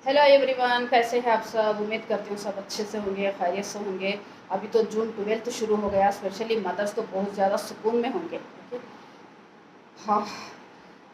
Hello everyone, कैसे हैं आप सब। उम्मीद करती हूँ सब अच्छे से होंगे, खैरियत से होंगे। अभी तो जून 12 शुरू हो गया। स्पेशली मदर्स तो बहुत ज़्यादा सुकून में होंगे। ओके, हाँ,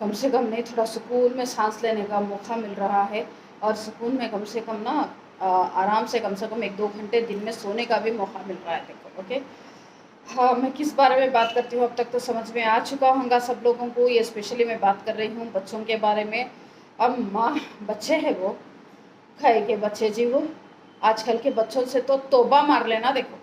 कम से कम नहीं, थोड़ा सुकून में सांस लेने का मौका मिल रहा है। और सुकून में कम से कम ना आराम से कम 1-2 घंटे दिन में सोने का भी मौका मिल रहा है। देखो, ओके। हाँ, मैं किस बारे में बात करती हूँ अब तक तो समझ में आ चुका होगा सब लोगों को। ये स्पेशली मैं बात कर रही हूँ बच्चों के बारे में। अब माँ, बच्चे हैं वो खाए के बच्चे जी, वो आजकल के बच्चों से तो तौबा मार लेना। देखो,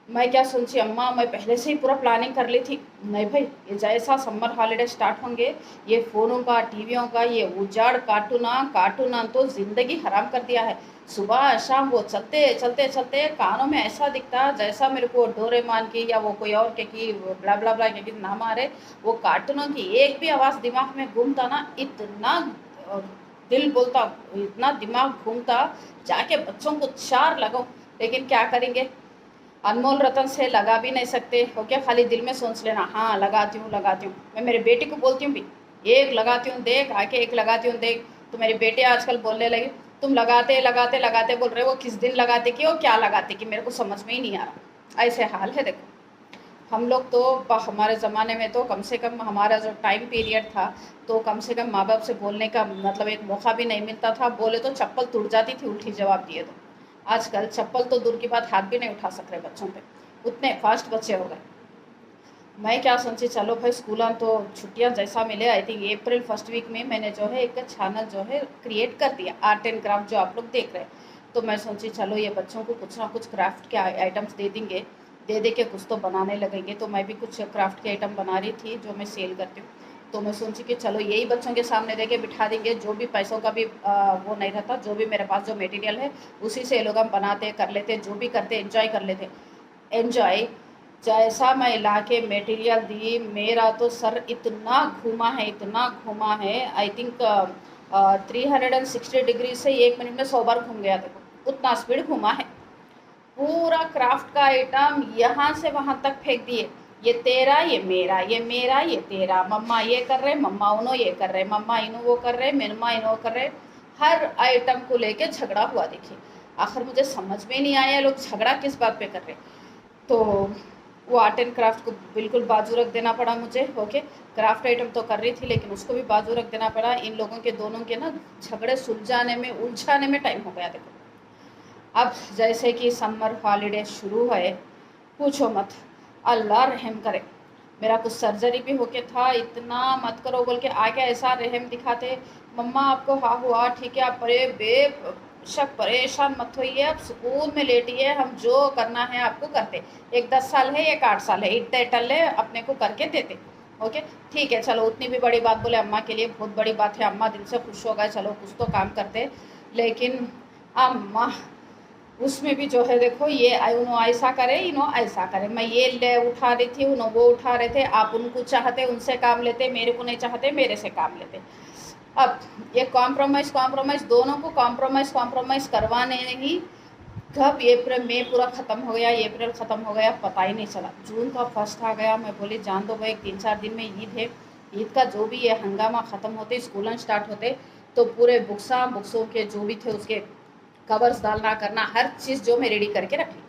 मैं क्या सोची अम्मा, मैं पहले से ही पूरा प्लानिंग कर ली थी। नहीं भाई, ये जैसा समर हॉलीडे स्टार्ट होंगे, ये फ़ोनों का, टीवियों का ये उजाड़ कार्टूना तो ज़िंदगी हराम कर दिया है। सुबह शाम वो चलते चलते चलते कानों में ऐसा दिखता जैसा मेरे को डोरेमोन की या वो कोई और के की ब्ला ब्ला ब्ला के नाम आ रहे। वो कार्टूनों की एक भी आवाज़ दिमाग में घूमता ना, इतना अ, दिल बोलता, इतना दिमाग घूमता, जाके बच्चों को चार लगाओ। लेकिन क्या करेंगे, अनमोल रतन से लगा भी नहीं सकते हो क्या। खाली दिल में सोच लेना, हाँ लगाती हूँ। मैं मेरे बेटी को बोलती हूँ भी, एक लगाती हूँ देख आके, एक लगाती हूँ देख। तो मेरी बेटी आजकल बोलने लगी, तुम लगाते लगाते लगाते बोल रहे हो, किस दिन लगाते कि और क्या लगाते कि मेरे को समझ में ही नहीं आ रहा। ऐसे हाल है। देखो, हम लोग तो हमारे ज़माने में तो कम से कम हमारा जो टाइम पीरियड था, तो कम से कम माँ बाप से बोलने का मतलब एक मौका भी नहीं मिलता था। बोले तो चप्पल टूट जाती थी उल्टी जवाब दिए तो। आजकल चप्पल तो दूर की बात, हाथ भी नहीं उठा सक रहे बच्चों पे, उतने फास्ट बच्चे हो गए। मैं क्या सोची, चलो भाई स्कूल तो छुट्टियां जैसा मिले, I think April first week में मैंने जो है एक चैनल जो है क्रिएट कर दिया, आर्ट एंड क्राफ्ट जो आप लोग देख रहे हैं। तो मैं सोची चलो ये बच्चों को कुछ ना कुछ क्राफ्ट के आइटम्स दे देंगे, दे दे के कुछ तो बनाने लगेंगे। तो मैं भी कुछ क्राफ्ट के आइटम बना रही थी जो मैं सेल करती हूँ। तो मैं सोची कि चलो यही बच्चों के सामने दे के बिठा देंगे, जो भी पैसों का भी वो नहीं रहता, जो भी मेरे पास जो मटेरियल है उसी से ये लोग हम बनाते कर लेते, जो भी करते एंजॉय कर लेते। एंजॉय जैसा मैं ला के मटेरियल दी, मेरा तो सर इतना घूमा है, इतना घूमा है। आई थिंक 360 डिग्री से 1 मिनट में 100 बार घूम गया। देखो, उतना स्पीड घूमा है। पूरा क्राफ्ट का आइटम यहाँ से वहाँ तक फेंक दिए। ये तेरा, ये मेरा, ये मेरा, ये तेरा। मम्मा ये कर रहे, मम्मा उनो ये कर रहे, मम्मा इनो वो कर रहे, मम्मा इनो कर रहे। हर आइटम को लेके झगड़ा हुआ। देखिए, आखिर मुझे समझ में नहीं आया लोग झगड़ा किस बात पे कर रहे। तो वो आर्ट एंड क्राफ्ट को बिल्कुल बाजू रख देना पड़ा मुझे। ओके, क्राफ्ट आइटम तो कर रही थी लेकिन उसको भी बाजू रख देना पड़ा। इन लोगों के दोनों के ना झगड़े सुलझाने में, उलझाने में टाइम हो गया। देखो, अब जैसे कि समर हॉलीडे शुरू है, पूछो मत, अल्लाह रहम करे। मेरा कुछ सर्जरी भी होके था, इतना मत करो बोल के आगे ऐसा रहम दिखाते। मम्मा आपको हाँ हुआ ठीक है, आप परे बेशक परेशान मत होइए, आप सुकून में लेटिए, हम जो करना है आपको करते। एक 10 साल है, एक 8 साल है, इतने टल्ले अपने को करके देते। ओके, ठीक है, चलो उतनी भी बड़ी बात बोले अम्मा के लिए बहुत बड़ी बात है, अम्मा दिल से खुश हो गए, चलो कुछ तो काम करते। लेकिन अम्मा, उसमें भी जो है देखो, ये उनो ऐसा करे, इनो ऐसा करे। मैं ये ले उठा रही थी, उनो वो उठा रहे थे। आप उनको चाहते उनसे काम लेते, मेरे को नहीं चाहते मेरे से काम लेते। अब ये कॉम्प्रोमाइज़ दोनों को कॉम्प्रोमाइज़ करवाने ही कब अप्रैल मई पूरा ख़त्म हो गया, अप्रैल ख़त्म हो गया, पता ही नहीं चला। जून का फर्स्ट आ गया। मैं बोली जान दो भाई, 3-4 दिन में ईद है। ईद का जो भी ये हंगामा ख़त्म होते, स्कूल स्टार्ट होते, तो पूरे बुक्सों के जो भी थे उसके कवर्स डालना करना, हर चीज़ जो मैं रेडी करके रखी।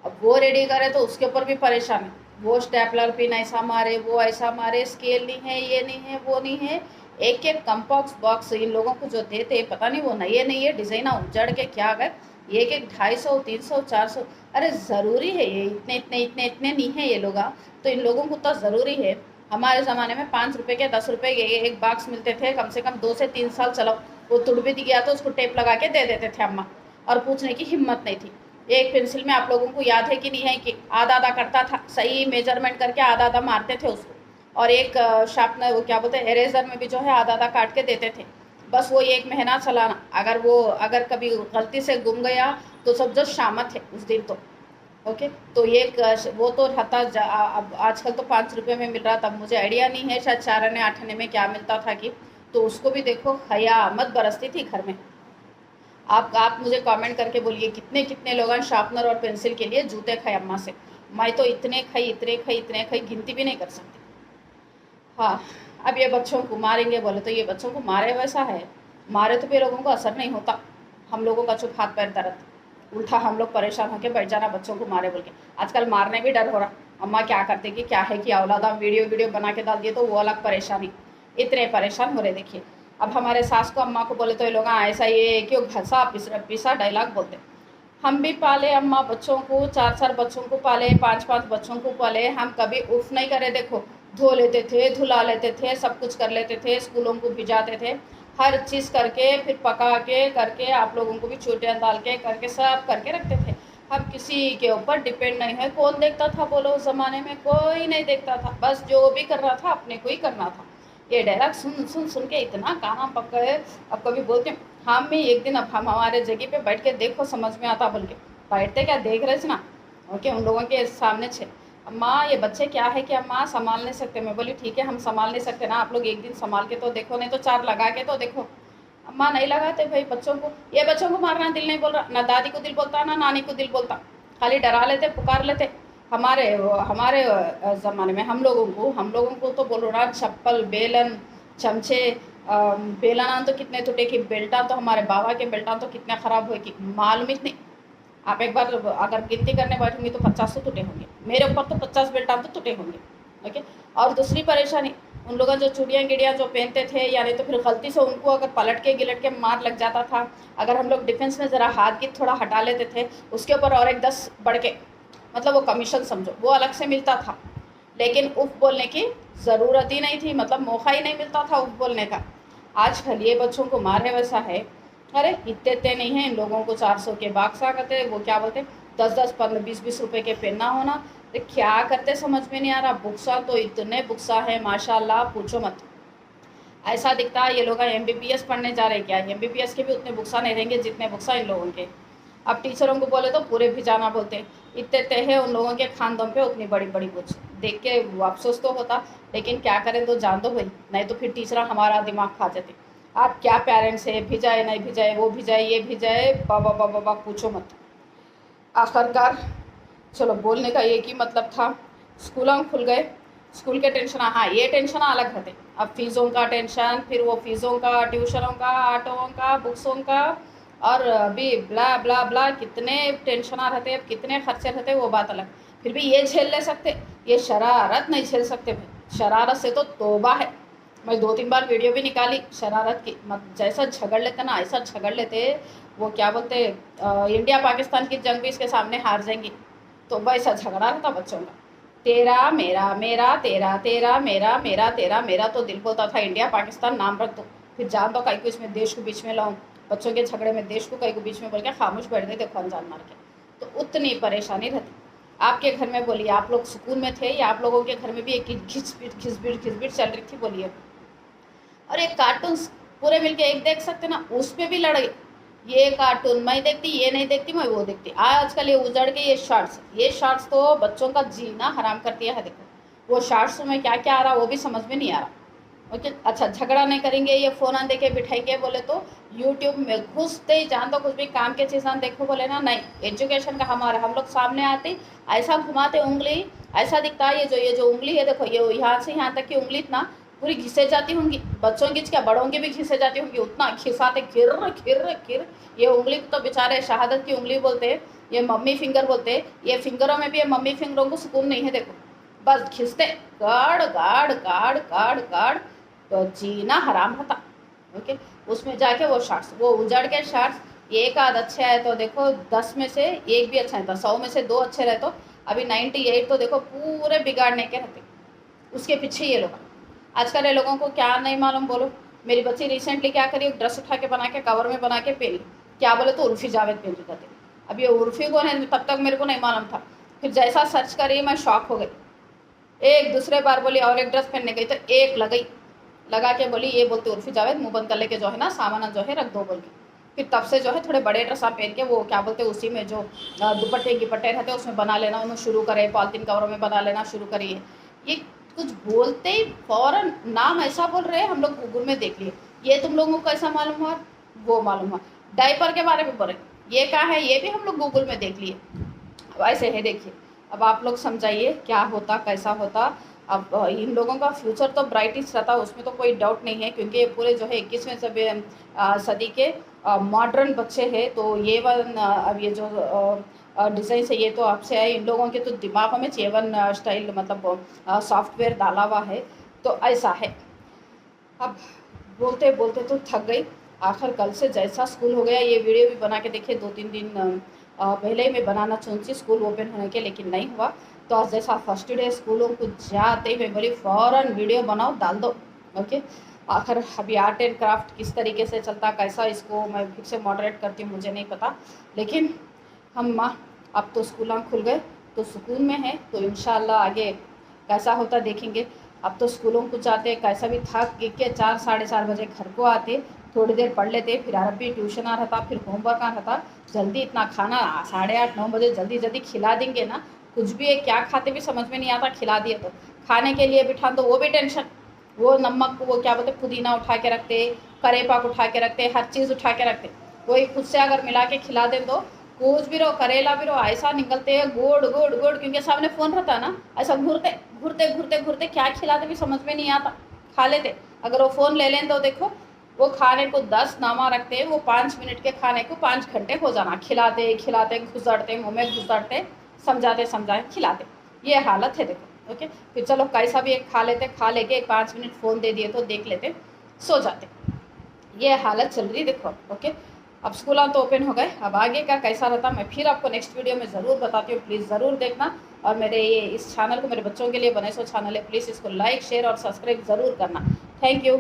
अब वो रेडी करे तो उसके ऊपर भी परेशान है। वो स्टेपलर पिन ऐसा मारे, वो ऐसा मारे, स्केल नहीं है, ये नहीं है, वो नहीं है। एक एक कंपॉक्स बॉक्स इन लोगों को जो देते, पता नहीं वो नए नए डिज़ाइन उजड़ के क्या गए। एक एक 250, 300, 400। अरे ज़रूरी है ये इतने इतने इतने इतने नहीं है ये लोग। तो इन लोगों को तो ज़रूरी है। हमारे ज़माने में 5 रुपये के 10 रुपये के एक बॉक्स मिलते थे, कम से कम 2 से 3 साल चलो। वो तुड़ भी गया तो उसको टेप लगा के दे देते थे अम्मा, और पूछने की हिम्मत नहीं थी। एक पेंसिल में आप लोगों को याद है कि नहीं है कि आधा आधा करता था, सही मेजरमेंट करके आधा आधा मारते थे उसको। और एक शार्पनर, वो क्या बोलते हैं, इरेजर में भी जो है आधा आधा काट के देते थे। बस वो 1 महीना चलाना। अगर कभी गलती से गुम गया तो समझो शामत है उस दिन तो। ओके, तो ये वो तो रहता अब आजकल तो 5 रुपये में मिल रहा, तब मुझे आइडिया नहीं है, शायद 4 आने 8 आने में क्या मिलता था कि। तो उसको भी देखो हयामत बरसती थी घर में। आप मुझे कमेंट करके बोलिए कितने कितने लोग हैं शार्पनर और पेंसिल के लिए जूते खाए अम्मा से। मैं तो इतने खाई, इतने खाई, इतने खाई, गिनती भी नहीं कर सकती। हाँ, अब ये बच्चों को मारेंगे बोले तो ये बच्चों को मारे वैसा है। मारे तो भी लोगों को असर नहीं होता, हम लोगों का चुप हाथ पैर दर्द, उल्टा हम लोग परेशान होकर बैठ जाना बच्चों को मारे बोल के। आजकल मारने भी डर हो रहा, अम्मा क्या करते कि क्या है कि औलाद हम वीडियो बना के डाल दिए तो वो अलग परेशानी, इतने परेशान हो रहे। देखिए अब हमारे सास को अम्मा को बोले तो ये लोग ऐसा ये क्यों घसा पिसा डायलॉग बोलते। हम भी पाले अम्मा बच्चों को, 4 बच्चों को पाले, 5 बच्चों को पाले, हम कभी उफ नहीं करे। देखो धो लेते थे, धुला लेते थे, सब कुछ कर लेते थे, स्कूलों को भिजाते थे, हर चीज़ करके फिर पका के करके आप लोगों को भी चोटियाँ डाल के करके सब करके रखते थे। हम किसी के ऊपर डिपेंड नहीं है। कौन देखता था बोलो उस ज़माने में? कोई नहीं देखता था, बस जो भी कर रहा था अपने को ही करना था। ये डायलॉग सुन सुन सुन के इतना काना पक्का है। अब कभी बोलते हम भी एक दिन अब हम हमारे जगह पे बैठ के देखो समझ में आता बोल के बैठते, क्या देख रहे थे ना ओके उन लोगों के सामने छे, अम्मा ये बच्चे क्या है कि अम्मा संभाल नहीं सकते। मैं बोली ठीक है हम संभाल नहीं सकते ना, आप लोग एक दिन संभाल के तो देखो, नहीं तो 4 लगा के तो देखो। अम्मा नहीं लगाते भाई बच्चों को, ये बच्चों को मारना दिल नहीं बोल रहा, ना दादी को दिल बोलता ना नानी को दिल बोलता, खाली डरा लेते पुकार लेते। हमारे हमारे ज़माने में हम लोगों को तो बोलो ना चप्पल बेलन चमचे, बेलना तो कितने टूटे कि बेल्टा तो हमारे बाबा के बेल्टा तो कितने ख़राब हुए कि मालूम ही नहीं। आप एक बार अगर गिनती करने बैठूंगी तो 50 तो टूटे होंगे, मेरे ऊपर तो 50 बेल्टा तो टूटे होंगे। ओके और दूसरी परेशानी उन लोगों जो चूड़ियाँ गिड़ियाँ जो पहनते थे, यानी तो फिर गलती से उनको अगर पलट के गिलट के मार लग जाता था, अगर हम लोग डिफेंस में ज़रा हाथ की थोड़ा हटा लेते थे उसके ऊपर और एक 10 बढ़ के, मतलब वो कमीशन समझो वो अलग से मिलता था। लेकिन उफ बोलने की ज़रूरत ही नहीं थी, मतलब मौका ही नहीं मिलता था उफ बोलने का। आजकल ये बच्चों को मारे वैसा है, अरे इतने नहीं है इन लोगों को 400 के बाक्सा करते, वो क्या बोलते 10 15 20 रुपए के पेन ना होना, तो क्या करते समझ में नहीं आ रहा। बुक्सा तो इतने बुक्सा है माशाल्लाह पूछो मत। ऐसा दिखता है ये लोग MBBS पढ़ने जा रहे हैं क्या, MBBS के भी उतने बुक्सा नहीं रहेंगे जितने बुक्सा इन लोगों के। अब टीचरों को बोले तो पूरे भिजाना बोलते हैं, इतने है उन लोगों के खानदों पे उतनी बड़ी बड़ी बुक्स, देख के अफसोस तो होता, लेकिन क्या करें तो जान दो भाई, नहीं तो फिर टीचर हमारा दिमाग खा जाते। आप क्या पेरेंट्स है, भिजाए नहीं भिजाए, वो भिजाए ये भिजाए, बाबा बाबा बाबा पूछो मत। आखिरकार चलो बोलने का एक ही मतलब था, स्कूलों खुल गए, स्कूल के टेंशन, हाँ ये टेंशन अलग रहते। अब फीसों का टेंशन, फिर वो फीसों का, ट्यूशनों का, ऑटों का, बुक्सों का, और अभी ब्ला ब्ला ब्ला कितने टेंशन रहते, अब कितने खर्चे रहते वो बात अलग। फिर भी ये झेल ले सकते, ये शरारत नहीं झेल सकते भाई, शरारत से तो तौबा है। मैं 2-3 बार वीडियो भी निकाली शरारत की, मत जैसा झगड़ लेते ना ऐसा झगड़ लेते, वो क्या बोलते इंडिया पाकिस्तान की जंग भी इसके सामने हार जाएंगी, तो वैसा झगड़ा रहता बच्चों का, तेरा मेरा मेरा तेरा तेरा मेरा मेरा तेरा मेरा, तो दिल बोलता था इंडिया पाकिस्तान नाम रख दो, फिर जान दो कहीं को इसमें देश को बीच में लाऊं, बच्चों के झगड़े में देश को कहीं को बीच में बोल के खामोश बैठ गए, देखो अनजान मार के, तो उतनी परेशानी रहती। आपके घर में बोलिए आप लोग सुकून में थे या आप लोगों के घर में भी एक घिसबिट चल रही थी बोलिए। और एक कार्टून पूरे मिलके एक देख सकते ना, उसमें भी लड़ाई, ये कार्टून मैं देखती, ये नहीं देखती, मैं वो देखती। आजकल ये उजड़ के ये शॉर्ट्स तो बच्चों का जीना हराम कर दिया है। देखो वो शॉर्ट्स में क्या क्या आ रहा वो भी समझ में नहीं आ रहा। ओके अच्छा झगड़ा नहीं करेंगे, ये फ़ोन आन देके बिठाएंगे बोले तो यूट्यूब में घुसते ही जान दो कुछ भी काम के चीज़ान देखो बोले ना, नहीं एजुकेशन का हमारा हम लोग सामने आते ऐसा घुमाते उंगली, ऐसा दिखता है ये जो उंगली है देखो, ये यहाँ से यहाँ तक की उंगली इतना पूरी घिसे जाती होंगी, बच्चों की क्या बड़ों की भी घिसे जाती होंगी, उतना घिसाते खिर खिर खिर। ये उंगली तो बेचारे शहादत की उंगली बोलते हैं, ये मम्मी फिंगर बोलते हैं, ये फिंगरों में भी ये मम्मी फिंगरों को सुकून नहीं है। देखो बस घिसते गाड़ गाड़ गाड़ गाड़ गाड़, तो जीना हराम होता। ओके उसमें जाके वो शॉर्ट्स, वो उजड़ के शॉर्ट्स एक आध अच्छे आए तो देखो 10 में से एक भी अच्छा है, 100 में से 2 अच्छे रहे, तो अभी 98 तो देखो पूरे बिगाड़ने के रहते, उसके पीछे ये लोग। आजकल ये लोगों को क्या नहीं मालूम बोलो। मेरी बच्ची रिसेंटली क्या करी, ड्रेस उठा के बना के कवर में बना के पहनी, क्या बोले तो उर्फी जावेद पहन रही थी। अब ये उर्फी कौन है तब तक मेरे को नहीं मालूम था, फिर जैसा सर्च करी मैं शॉक हो गई। एक दूसरे बार बोली और एक ड्रेस पहनने गई तो एक लगा के बोली ये बोलते उर्फी जावेद मुँह बंद कर लेके जो है ना सामान जो है रख दो बोल के। फिर तब से जो है थोड़े बड़े ड्रेस पहन के वो क्या बोलते उसी में जो दुपट्टे गिपट्टे रहते उसमें बना लेना, उन्हें शुरू करे, पॉलिथीन कवरों में बना लेना शुरू करिए। ये कुछ बोलते ही फौरन नाम ऐसा बोल रहे हैं, हम लोग गूगल में देख लिए, ये तुम लोगों को कैसा मालूम हुआ, वो मालूम हुआ। डायपर के बारे में बोल रहे ये क्या है, ये भी हम लोग गूगल में देख लिए। अब ऐसे है देखिए, अब आप लोग समझाइए क्या होता कैसा होता। अब इन लोगों का फ्यूचर तो ब्राइटिश रहता, उसमें तो कोई डाउट नहीं है, क्योंकि ये पूरे जो है 21वें सदी के मॉडर्न बच्चे हैं। तो ये वन अब ये जो डिज़ाइन है ये तो आपसे आए, इन लोगों के तो दिमागों में चेवन स्टाइल मतलब सॉफ्टवेयर डाला हुआ है, तो ऐसा है। अब बोलते बोलते तो थक गई। आखिर कल से जैसा स्कूल हो गया, ये वीडियो भी बना के देखिए 2-3 दिन पहले ही मैं बनाना चाहती स्कूल ओपन होने के, लेकिन नहीं हुआ। तो आज जैसा फर्स्ट डे स्कूलों को जाते ही मैं बोली फ़ौरन वीडियो बनाओ डाल दो। ओके, आखिर अभी आर्ट एंड क्राफ्ट किस तरीके से चलता, कैसा इसको मैं फिर से मॉडरेट करती हूँ मुझे नहीं पता, लेकिन हम माँ अब तो स्कूल खुल गए तो सुकून में है। तो इंशाल्लाह आगे कैसा होता देखेंगे। अब तो स्कूलों को जाते कैसा भी थक के 4 साढ़े 4 बजे घर को आते, थोड़ी देर पढ़ लेते, फिर अरबी ट्यूशन आ रहता, फिर होमवर्क आ रहता। जल्दी इतना खाना 8:30-9 बजे जल्दी जल्दी खिला देंगे ना, कुछ भी है क्या खाते भी समझ में नहीं आता, खिला दिए तो खाने के लिए बिठा तो वो भी टेंशन, वो नमक को वो क्या बोलते पुदीना उठा के रखते, करेपाक उठा के रखते, हर चीज़ उठा के रखते। वही खुद से अगर मिला के खिला दें तो कुछ भी रहो, करेला भी रहो, ऐसा निकलते हैं गोड़ गोड़ गोड़, क्योंकि सामने फ़ोन रहता है ना, ऐसा घूरते घूरते घूरते घूरते क्या खिलाते भी समझ में नहीं आता, खा लेते। अगर वो फ़ोन ले लें तो देखो वो खाने को 10 नामा रखते हैं, वो 5 मिनट के खाने को 5 घंटे हो जाना, खिलाते खिलाते घुसड़ते मुँह में घुसड़ते, समझाते समझाते खिलाते, ये हालत है देखो। ओके, फिर चलो कैसा भी एक खा लेते, खा लेके एक 5 मिनट फ़ोन दे दिए तो देख लेते, सो जाते, ये हालत चल रही देखो। ओके, अब स्कूल तो ओपन हो गए, अब आगे का कैसा रहता मैं फिर आपको नेक्स्ट वीडियो में ज़रूर बताती हूँ, प्लीज़ ज़रूर देखना। और मेरे ये इस चैनल को मेरे बच्चों के लिए बने सो चैनल है, प्लीज़ इसको लाइक शेयर और सब्सक्राइब ज़रूर करना। Thank you.